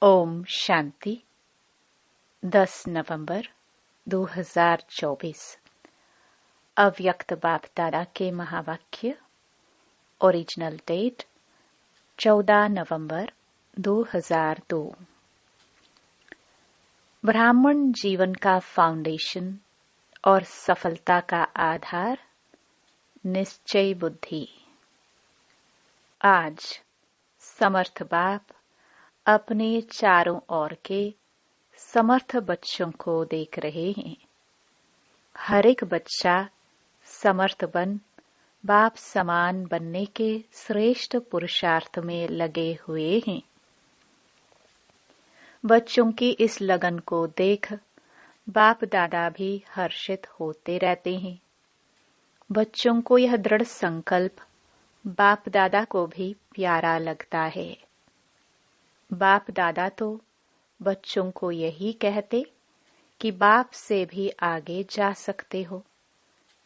ओम शांति। 10 नवंबर 2024। अव्यक्त बाप दादा के महावाक्य। ओरिजिनल डेट 14 नवंबर 2002। ब्राह्मण जीवन का फाउंडेशन और सफलता का आधार निश्चय बुद्धि। आज समर्थ बाप अपने चारों ओर के समर्थ बच्चों को देख रहे हैं। हर एक बच्चा समर्थ बन बाप समान बनने के श्रेष्ठ पुरुषार्थ में लगे हुए हैं। बच्चों की इस लगन को देख बाप दादा भी हर्षित होते रहते हैं। बच्चों को यह दृढ़ संकल्प बाप दादा को भी प्यारा लगता है। बाप दादा तो बच्चों को यही कहते कि बाप से भी आगे जा सकते हो,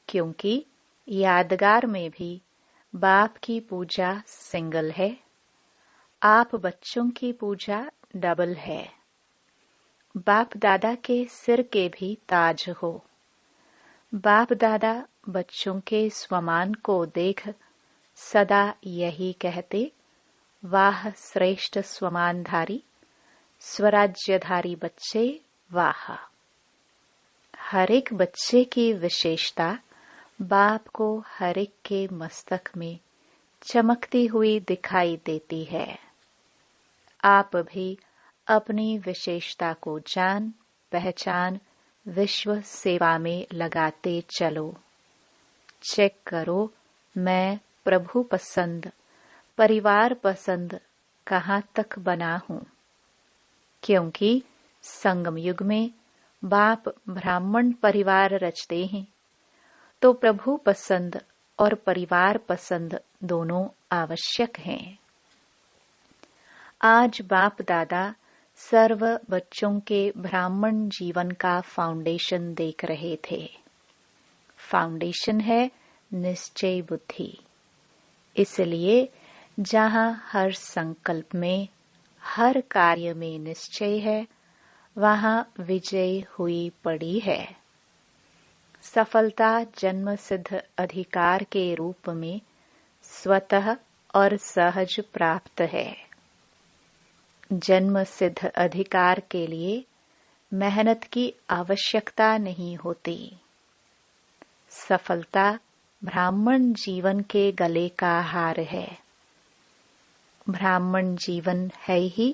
क्योंकि यादगार में भी बाप की पूजा सिंगल है, आप बच्चों की पूजा डबल है। बाप दादा के सिर के भी ताज हो। बाप दादा बच्चों के स्वमान को देख सदा यही कहते, वाह श्रेष्ठ स्वमानधारी स्वराज्यधारी बच्चे वाह। हर एक बच्चे की विशेषता बाप को हर एक के मस्तक में चमकती हुई दिखाई देती है। आप भी अपनी विशेषता को जान पहचान विश्व सेवा में लगाते चलो। चेक करो, मैं प्रभु पसंद परिवार पसंद कहाँ तक बना हूँ, क्योंकि संगम युग में बाप ब्राह्मण परिवार रचते हैं, तो प्रभु पसंद और परिवार पसंद दोनों आवश्यक हैं। आज बाप दादा सर्व बच्चों के ब्राह्मण जीवन का फाउंडेशन देख रहे थे। फाउंडेशन है निश्चय बुद्धि। इसलिए जहाँ हर संकल्प में हर कार्य में निश्चय है, वहाँ विजय हुई पड़ी है। सफलता जन्म सिद्ध अधिकार के रूप में स्वतः और सहज प्राप्त है। जन्म सिद्ध अधिकार के लिए मेहनत की आवश्यकता नहीं होती। सफलता ब्राह्मण जीवन के गले का हार है। ब्राह्मण जीवन है ही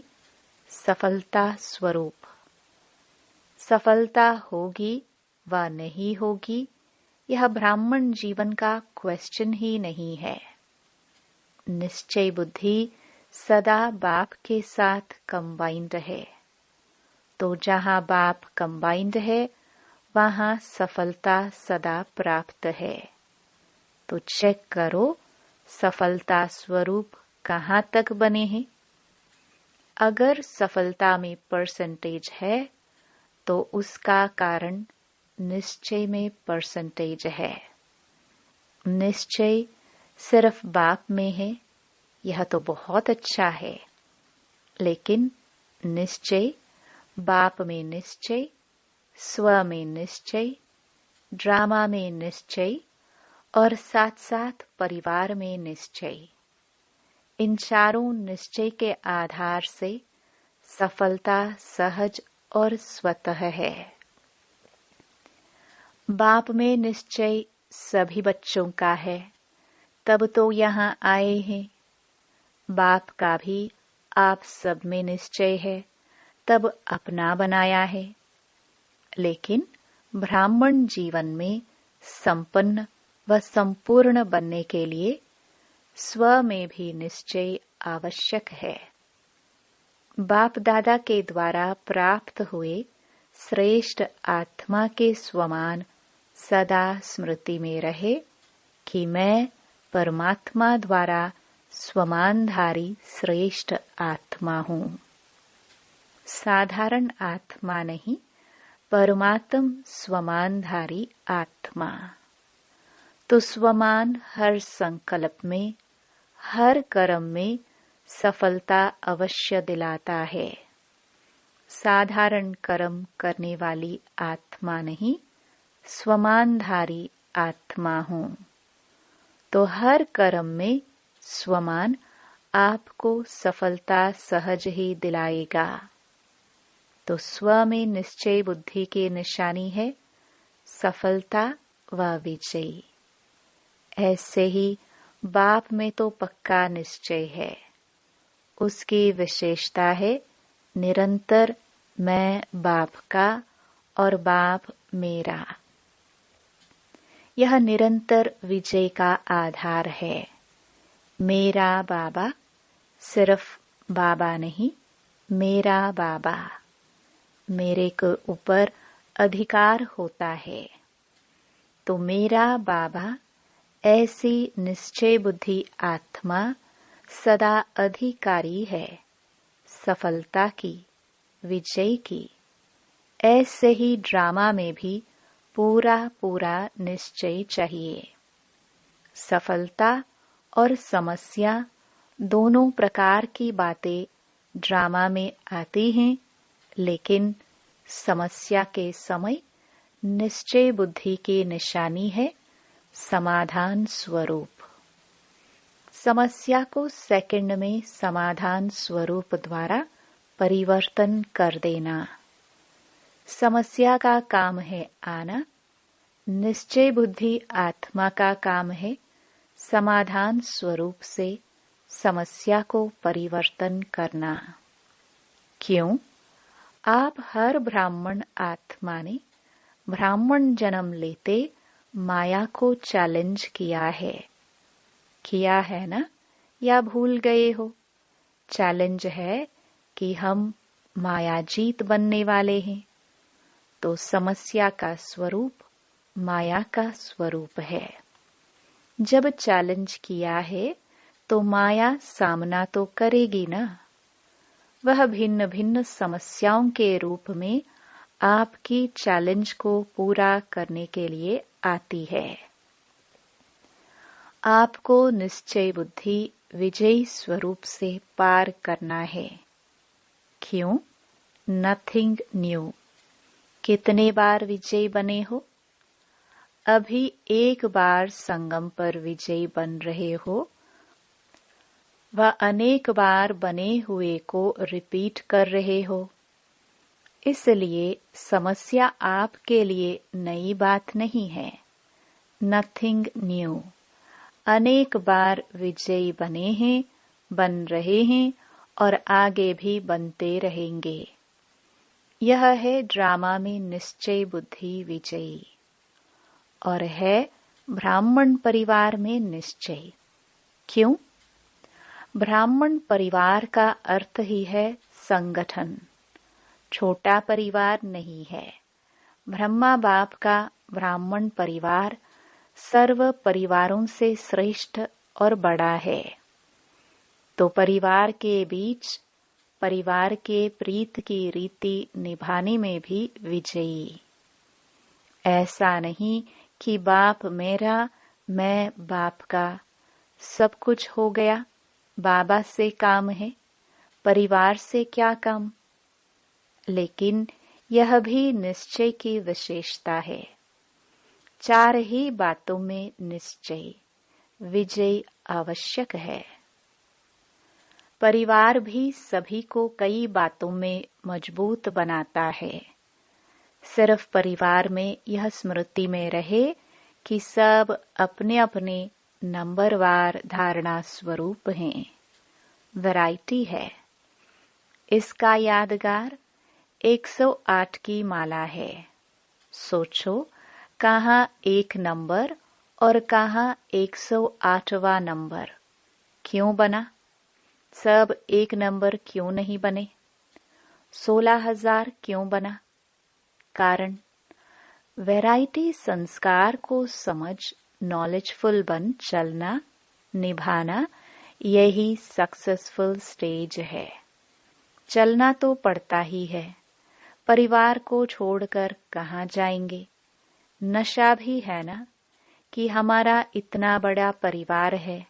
सफलता स्वरूप। सफलता होगी व नहीं होगी, यह ब्राह्मण जीवन का क्वेश्चन ही नहीं है। निश्चय बुद्धि सदा बाप के साथ कंबाइंड है, तो जहाँ बाप कंबाइंड है वहाँ सफलता सदा प्राप्त है। तो चेक करो, सफलता स्वरूप कहाँ तक बने हैं। अगर सफलता में परसेंटेज है तो उसका कारण निश्चय में परसेंटेज है। निश्चय सिर्फ बाप में है, यह तो बहुत अच्छा है, लेकिन निश्चय बाप में निश्चय, स्व में निश्चय, ड्रामा में निश्चय और साथ साथ परिवार में निश्चय, इन चारों निश्चय के आधार से सफलता सहज और स्वतः है। बाप में निश्चय सभी बच्चों का है, तब तो यहाँ आए हैं। बाप का भी आप सब में निश्चय है, तब अपना बनाया है। लेकिन ब्राह्मण जीवन में संपन्न व संपूर्ण बनने के लिए स्व में भी निश्चय आवश्यक है। बाप दादा के द्वारा प्राप्त हुए श्रेष्ठ आत्मा के स्वमान सदा स्मृति में रहे कि मैं परमात्मा द्वारा स्वमानधारी श्रेष्ठ आत्मा हूँ। साधारण आत्मा नहीं, परमात्म स्वमानधारी आत्मा। तो स्वमान हर संकल्प में हर कर्म में सफलता अवश्य दिलाता है। साधारण कर्म करने वाली आत्मा नहीं, स्वमानधारी आत्मा हूँ। तो हर कर्म में स्वमान आपको सफलता सहज ही दिलाएगा। तो स्व में निश्चय बुद्धि की निशानी है सफलता व विजय। ऐसे ही बाप में तो पक्का निश्चय है। उसकी विशेषता है निरंतर मैं बाप का और बाप मेरा। यह निरंतर विजय का आधार है। मेरा बाबा सिर्फ बाबा नहीं, मेरा बाबा। मेरे के ऊपर अधिकार होता है। तो मेरा बाबा ऐसी निश्चय बुद्धि आत्मा सदा अधिकारी है सफलता की, विजय की। ऐसे ही ड्रामा में भी पूरा पूरा निश्चय चाहिए। सफलता और समस्या दोनों प्रकार की बातें ड्रामा में आती हैं, लेकिन समस्या के समय निश्चय बुद्धि की निशानी है समाधान स्वरूप। समस्या को सेकंड में समाधान स्वरूप द्वारा परिवर्तन कर देना। समस्या का काम है आना, निश्चय बुद्धि आत्मा का काम है समाधान स्वरूप से समस्या को परिवर्तन करना। क्यों? आप हर ब्राह्मण आत्मा ने ब्राह्मण जन्म लेते माया को चैलेंज किया है ना? या भूल गए हो? चैलेंज है कि हम मायाजीत बनने वाले हैं। तो समस्या का स्वरूप माया का स्वरूप है। जब चैलेंज किया है तो माया सामना तो करेगी ना। वह भिन्न भिन्न समस्याओं के रूप में आपकी चैलेंज को पूरा करने के लिए आती है। आपको निश्चय बुद्धि विजयी स्वरूप से पार करना है। क्यों? Nothing new. कितने बार विजयी बने हो? अभी एक बार संगम पर विजयी बन रहे हो। वह अनेक बार बने हुए को रिपीट कर रहे हो। इसलिए समस्या आपके लिए नई बात नहीं है। Nothing new. अनेक बार विजयी बने हैं, बन रहे हैं और आगे भी बनते रहेंगे। यह है ड्रामा में निश्चय बुद्धि विजयी। और है ब्राह्मण परिवार में निश्चय। क्यों? ब्राह्मण परिवार का अर्थ ही है संगठन। छोटा परिवार नहीं है। ब्रह्मा बाप का ब्राह्मण परिवार सर्व परिवारों से श्रेष्ठ और बड़ा है। तो परिवार के बीच परिवार के प्रीत की रीति निभाने में भी विजयी। ऐसा नहीं कि बाप मेरा, मैं बाप का, सब कुछ हो गया, बाबा से काम है, परिवार से क्या काम। लेकिन यह भी निश्चय की विशेषता है। चार ही बातों में निश्चय, विजय आवश्यक है। परिवार भी सभी को कई बातों में मजबूत बनाता है। सिर्फ परिवार में यह स्मृति में रहे कि सब अपने अपने नंबरवार धारणा स्वरूप हैं। वैरायटी है। इसका यादगार 108 की माला है। सोचो, कहाँ एक नंबर और कहाँ 108वां नंबर। क्यों बना? सब एक नंबर क्यों नहीं बने? 16,000 क्यों बना? कारण वैरायटी संस्कार को समझ नॉलेजफुल बन चलना, निभाना, यही सक्सेसफुल स्टेज है। चलना तो पड़ता ही है। परिवार को छोड़कर कहाँ जाएंगे? नशा भी है ना कि हमारा इतना बड़ा परिवार है।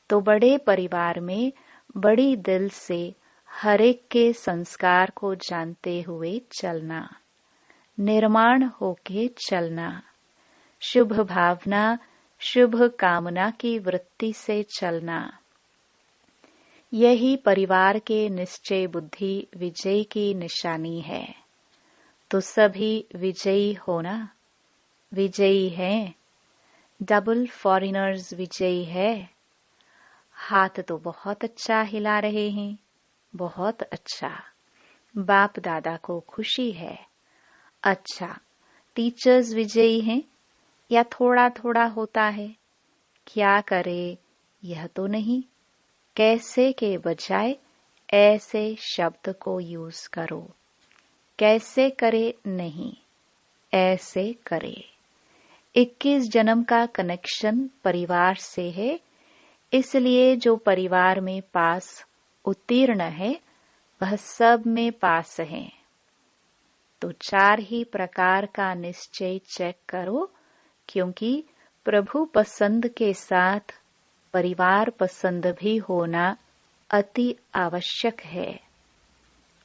तो बड़े परिवार में बड़ी दिल से हर एक के संस्कार को जानते हुए चलना, निर्माण होके चलना, शुभ भावना, शुभ कामना की वृत्ति से चलना, यही परिवार के निश्चय बुद्धि विजय की निशानी है। तो सभी विजयी होना, विजयी हैं, डबल फॉरेनर्स विजयी है। हाथ तो बहुत अच्छा हिला रहे हैं, बहुत अच्छा, बाप दादा को खुशी है। अच्छा, टीचर्स विजयी हैं या थोड़ा थोड़ा होता है? क्या करे यह तो नहीं, कैसे के बजाय ऐसे शब्द को यूज करो। कैसे करे नहीं, ऐसे करे। 21 जन्म का कनेक्शन परिवार से है, इसलिए जो परिवार में पास उत्तीर्ण है वह सब में पास है। तो 4 ही प्रकार का निश्चय चेक करो, क्योंकि प्रभु पसंद के साथ परिवार पसंद भी होना अति आवश्यक है।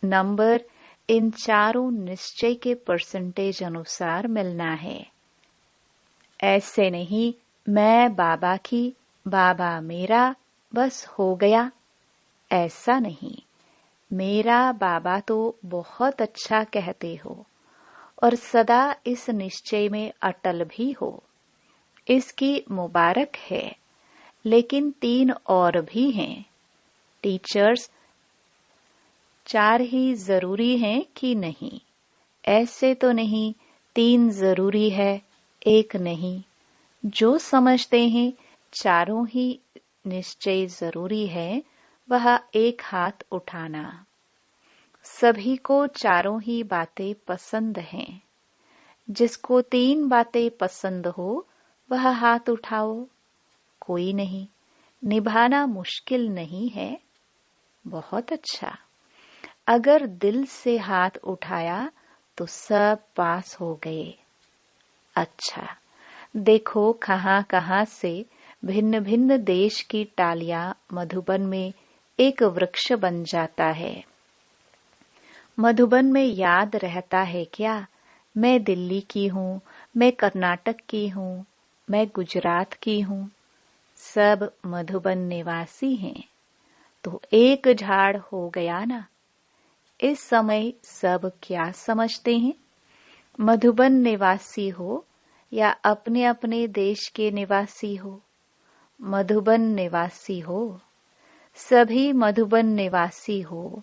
नंबर इन चारों निश्चय के परसेंटेज अनुसार मिलना है। ऐसे नहीं मैं बाबा की, बाबा मेरा, बस हो गया, ऐसा नहीं। मेरा बाबा तो बहुत अच्छा कहते हो और सदा इस निश्चय में अटल भी हो, इसकी मुबारक है। लेकिन 3 और भी हैं। टीचर्स 4 ही जरूरी हैं कि नहीं? ऐसे तो नहीं 3 जरूरी है, 1 नहीं। जो समझते हैं चारों ही निश्चय जरूरी है, वह एक हाथ उठाना। सभी को चारों ही बातें पसंद हैं। जिसको 3 बातें पसंद हो वह हाथ उठाओ। कोई नहीं, निभाना मुश्किल नहीं है। बहुत अच्छा। अगर दिल से हाथ उठाया तो सब पास हो गए। अच्छा, देखो कहां कहां से भिन्न भिन्न देश की टालियां मधुबन में एक वृक्ष बन जाता है। मधुबन में याद रहता है क्या, मैं दिल्ली की हूँ, मैं कर्नाटक की हूँ, मैं गुजरात की हूँ। सब मधुबन निवासी हैं, तो एक झाड़ हो गया ना। इस समय सब क्या समझते हैं? मधुबन निवासी हो या अपने अपने देश के निवासी हो, मधुबन निवासी हो। सभी मधुबन निवासी हो,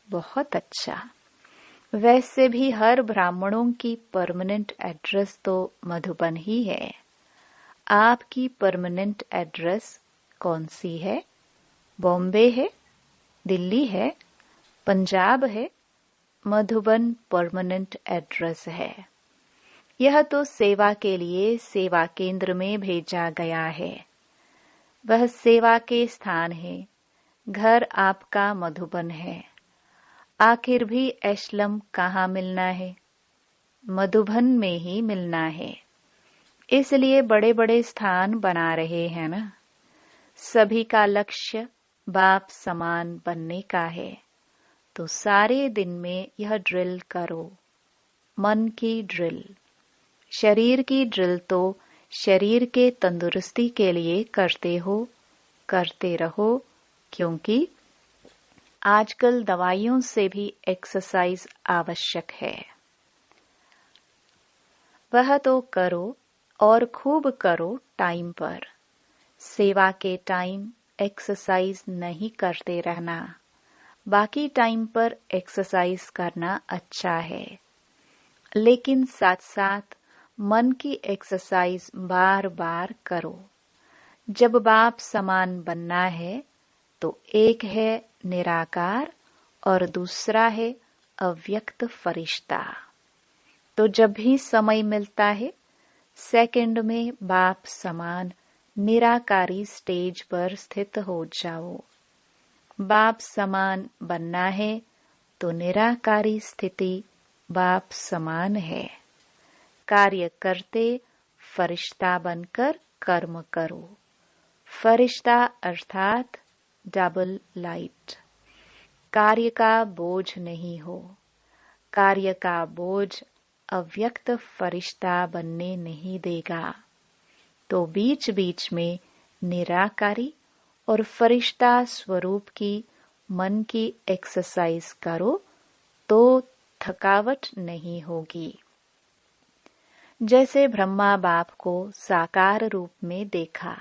बहुत अच्छा। वैसे भी हर ब्राह्मणों की परमानेंट एड्रेस तो मधुबन ही है। आपकी परमानेंट एड्रेस कौन सी है? बॉम्बे है, दिल्ली है, पंजाब है। मधुबन परमानेंट एड्रेस है। यह तो सेवा के लिए सेवा केंद्र में भेजा गया है। वह सेवा के स्थान है। घर आपका मधुबन है। आखिर भी एशलम कहाँ मिलना है? मधुबन में ही मिलना है। इसलिए बड़े बड़े स्थान बना रहे हैं ना। सभी का लक्ष्य बाप समान बनने का है। तो सारे दिन में यह ड्रिल करो, मन की ड्रिल। शरीर की ड्रिल तो शरीर के तंदुरुस्ती के लिए करते हो, करते रहो, क्योंकि आजकल दवाइयों से भी एक्सरसाइज आवश्यक है। वह तो करो और खूब करो टाइम पर। सेवा के टाइम एक्सरसाइज नहीं करते रहना। बाकी टाइम पर एक्सरसाइज करना अच्छा है, लेकिन साथ साथ मन की एक्सरसाइज बार बार करो। जब बाप समान बनना है तो एक है निराकार और दूसरा है अव्यक्त फरिश्ता। तो जब भी समय मिलता है सेकंड में बाप समान निराकारी स्टेज पर स्थित हो जाओ। बाप समान बनना है तो निराकारी स्थिति बाप समान है। कार्य करते फरिश्ता बनकर कर्म करो। फरिश्ता अर्थात डबल लाइट। कार्य का बोझ नहीं हो। कार्य का बोझ अव्यक्त फरिश्ता बनने नहीं देगा। तो बीच बीच में निराकारी और फरिश्ता स्वरूप की मन की एक्सरसाइज करो तो थकावट नहीं होगी। जैसे ब्रह्मा बाप को साकार रूप में देखा,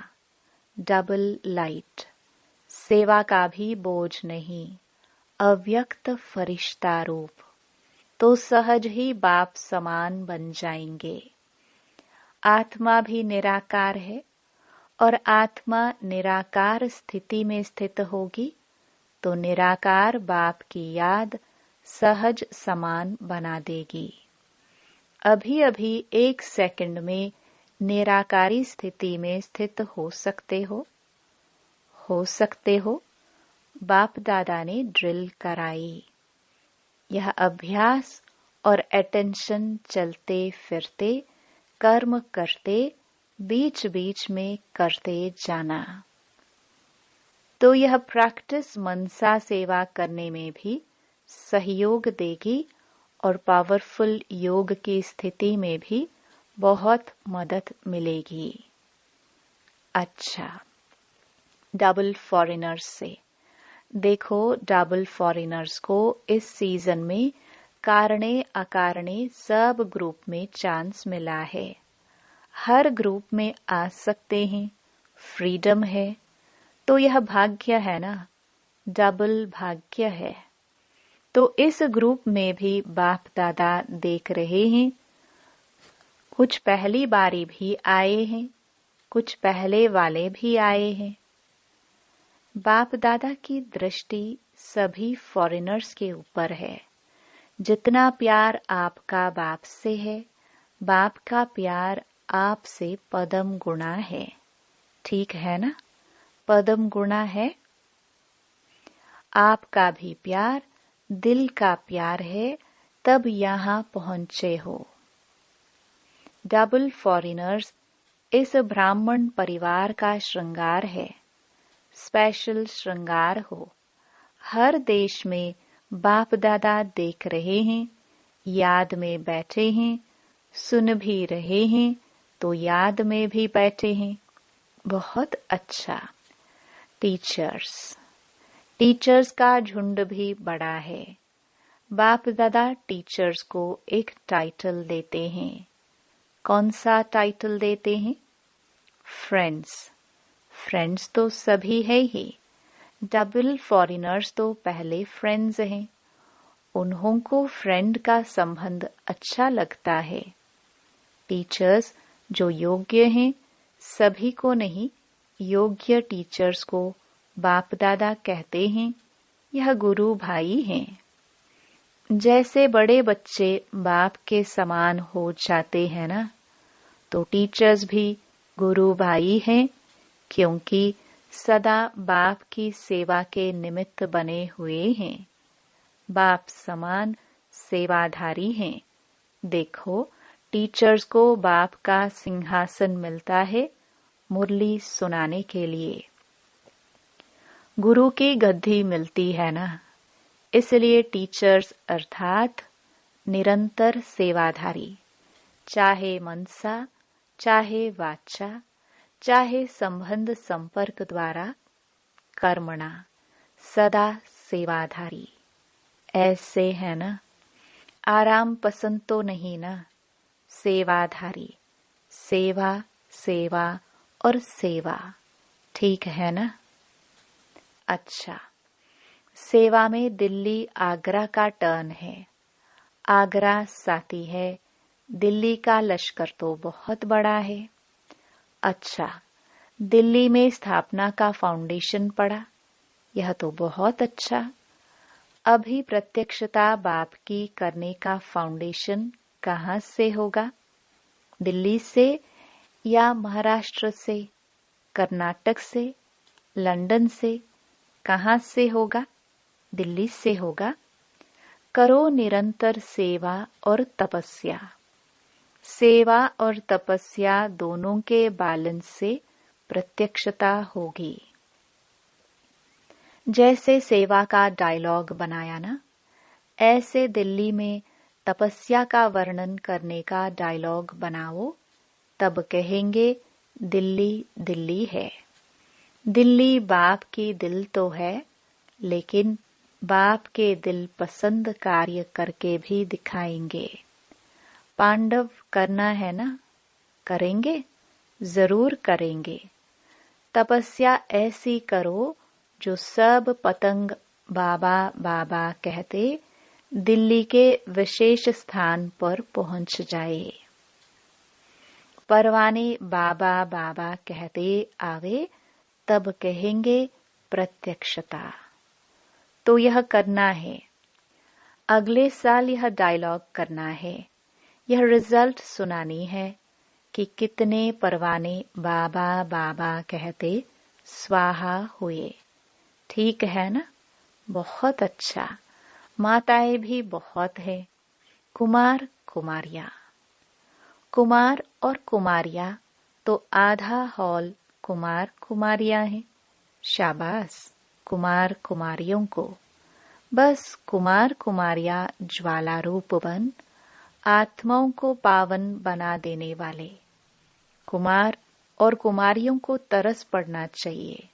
डबल लाइट, सेवा का भी बोझ नहीं, अव्यक्त फरिश्ता रूप, तो सहज ही बाप समान बन जाएंगे। आत्मा भी निराकार है और आत्मा निराकार स्थिति में स्थित होगी तो निराकार बाप की याद सहज समान बना देगी। अभी अभी 1 सेकंड में निराकारी स्थिति में स्थित हो सकते हो। बाप दादा ने ड्रिल कराई। यह अभ्यास और अटेंशन चलते फिरते कर्म करते बीच बीच में करते जाना। तो यह प्रैक्टिस मनसा सेवा करने में भी सहयोग देगी और पावरफुल योग की स्थिति में भी बहुत मदद मिलेगी। अच्छा, डबल फॉरेनर्स से देखो, डबल फॉरेनर्स को इस सीजन में कारणे अकारणे सब ग्रुप में चांस मिला है। हर ग्रुप में आ सकते हैं, फ्रीडम है। तो यह भाग्य है ना, डबल भाग्य है। तो इस ग्रुप में भी बाप दादा देख रहे हैं। कुछ पहली बारी भी आए हैं, कुछ पहले वाले भी आए हैं। बाप दादा की दृष्टि सभी फॉरेनर्स के ऊपर है। जितना प्यार आपका बाप से है, बाप का प्यार आपसे पदम गुणा है। ठीक है ना, पदम गुणा है। आपका भी प्यार दिल का प्यार है, तब यहाँ पहुंचे हो। डबल फॉरेनर्स इस ब्राह्मण परिवार का श्रृंगार है, स्पेशल श्रृंगार हो। हर देश में बाप दादा देख रहे हैं, याद में बैठे हैं, सुन भी रहे हैं तो याद में भी बैठे हैं। बहुत अच्छा। टीचर्स का झुंड भी बड़ा है। बाप दादा टीचर्स को एक टाइटल देते हैं। कौन सा टाइटल देते हैं? फ्रेंड्स तो सभी है ही। डबल फॉरेनर्स तो पहले फ्रेंड्स हैं। उन्हों को फ्रेंड का संबंध अच्छा लगता है। टीचर्स जो योग्य हैं, सभी को नहीं, योग्य टीचर्स को बाप दादा कहते हैं। यह गुरु भाई हैं। जैसे बड़े बच्चे बाप के समान हो जाते हैं ना, तो टीचर्स भी गुरु भाई हैं, क्योंकि सदा बाप की सेवा के निमित्त बने हुए हैं। बाप समान सेवाधारी हैं। देखो, टीचर्स को बाप का सिंहासन मिलता है मुरली सुनाने के लिए। गुरु की गद्दी मिलती है ना, इसलिए टीचर्स अर्थात निरंतर सेवाधारी, चाहे मनसा, चाहे वाचा, चाहे संबंध संपर्क द्वारा, कर्मणा, सदा सेवाधारी। ऐसे है ना, आराम पसंद तो नहीं ना, सेवाधारी, सेवा सेवा और सेवा। ठीक है ना? अच्छा, सेवा में दिल्ली आगरा का टर्न है। आगरा साथी है, दिल्ली का लश्कर तो बहुत बड़ा है। अच्छा, दिल्ली में स्थापना का फाउंडेशन पड़ा, यह तो बहुत अच्छा। अभी प्रत्यक्षता बाप की करने का फाउंडेशन कहाँ से होगा? दिल्ली से या महाराष्ट्र से, कर्नाटक से, लंदन से? कहाँ से होगा? दिल्ली से होगा। करो निरंतर सेवा और तपस्या। सेवा और तपस्या दोनों के बैलेंस से प्रत्यक्षता होगी। जैसे सेवा का डायलॉग बनाया ना, ऐसे दिल्ली में तपस्या का वर्णन करने का डायलॉग बनाओ, तब कहेंगे दिल्ली दिल्ली है। दिल्ली बाप की दिल तो है, लेकिन बाप के दिल पसंद कार्य करके भी दिखाएंगे। पांडव करना है ना, करेंगे, जरूर करेंगे। तपस्या ऐसी करो जो सब पतंग बाबा बाबा कहते दिल्ली के विशेष स्थान पर पहुंच जाए। परवाने बाबा बाबा कहते आवे, तब कहेंगे प्रत्यक्षता। तो यह करना है। अगले साल यह डायलॉग करना है। यह रिजल्ट सुनानी है कि कितने परवाने बाबा बाबा कहते स्वाहा हुए। ठीक है ना? बहुत अच्छा। माताएं भी बहुत है। कुमार कुमारियां, कुमार और कुमारियां, तो आधा हॉल कुमार कुमारियां हैं। शाबाश कुमार कुमारियों को। बस कुमार कुमारियां ज्वाला रूप बन आत्माओं को पावन बना देने वाले। कुमार और कुमारियों को तरस पड़ना चाहिए।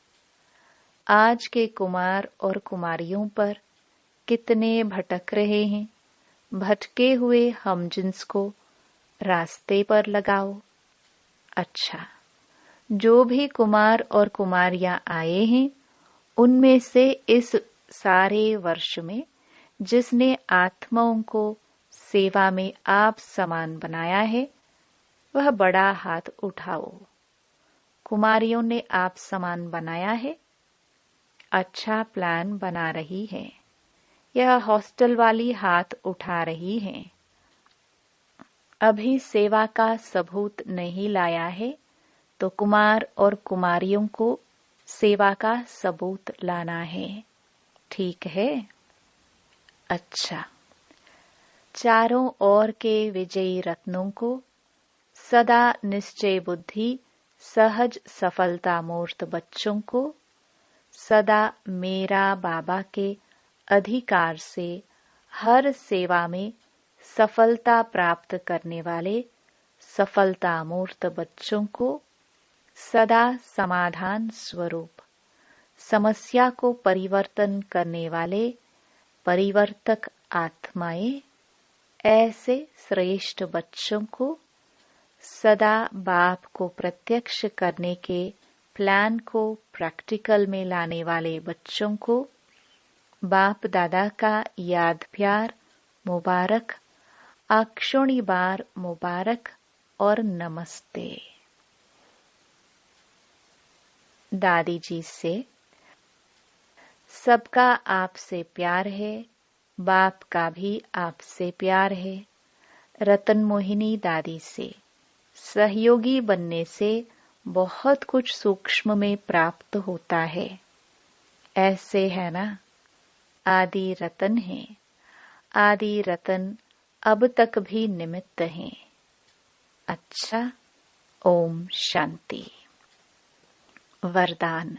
आज के कुमार और कुमारियों पर कितने भटक रहे हैं। भटके हुए हम जिन्स को रास्ते पर लगाओ। अच्छा, जो भी कुमार और कुमारियां आए हैं, उनमें से इस सारे वर्ष में जिसने आत्माओं को सेवा में आप समान बनाया है, वह बड़ा हाथ उठाओ। कुमारियों ने आप समान बनाया है। अच्छा प्लान बना रही है। यह हॉस्टल वाली हाथ उठा रही है। अभी सेवा का सबूत नहीं लाया है, तो कुमार और कुमारियों को सेवा का सबूत लाना है। ठीक है? अच्छा, चारों ओर के विजयी रत्नों को, सदा निश्चय बुद्धि सहज सफलता मूर्त बच्चों को, सदा मेरा बाबा के अधिकार से हर सेवा में सफलता प्राप्त करने वाले सफलता मूर्त बच्चों को, सदा समाधान स्वरूप समस्या को परिवर्तन करने वाले परिवर्तक आत्माएं, ऐसे श्रेष्ठ बच्चों को, सदा बाप को प्रत्यक्ष करने के प्लान को प्रैक्टिकल में लाने वाले बच्चों को, बाप दादा का याद प्यार मुबारक, अक्षुणी बार मुबारक और नमस्ते। दादी जी से, सबका आपसे प्यार है, बाप का भी आपसे प्यार है। रतन मोहिनी दादी से, सहयोगी बनने से बहुत कुछ सूक्ष्म में प्राप्त होता है। ऐसे है ना? आदि रतन है। आदि रतन अब तक भी निमित्त हैं। अच्छा, ओम शांति। वरदान।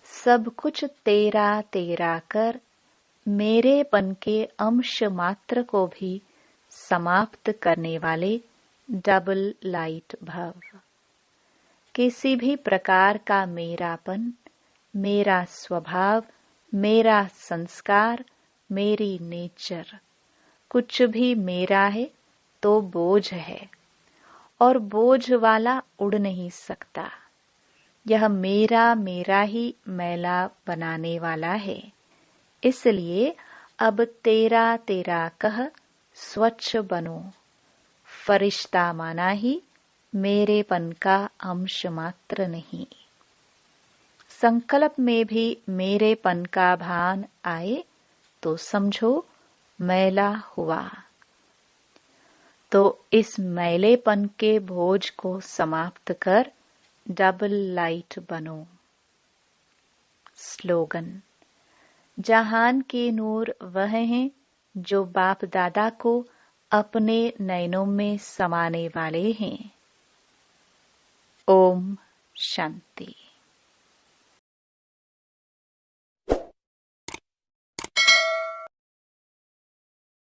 सब कुछ तेरा तेरा कर, मेरेपन के अंश मात्र को भी समाप्त करने वाले डबल लाइट भव। किसी भी प्रकार का मेरापन, मेरा स्वभाव, मेरा संस्कार, मेरी नेचर, कुछ भी मेरा है तो बोझ है, और बोझ वाला उड़ नहीं सकता। यह मेरा मेरा ही मैला बनाने वाला है। इसलिए अब तेरा तेरा कह स्वच्छ बनो। फरिश्ता माना ही, मेरेपन का अंश मात्र नहीं। संकल्प में भी मेरेपन का भान आए तो समझो मैला हुआ। तो इस मैलेपन के बोझ को समाप्त कर डबल लाइट बनो। स्लोगन। जहान के नूर वह हैं जो बाप दादा को अपने नयनों में समाने वाले हैं। ओम शांति।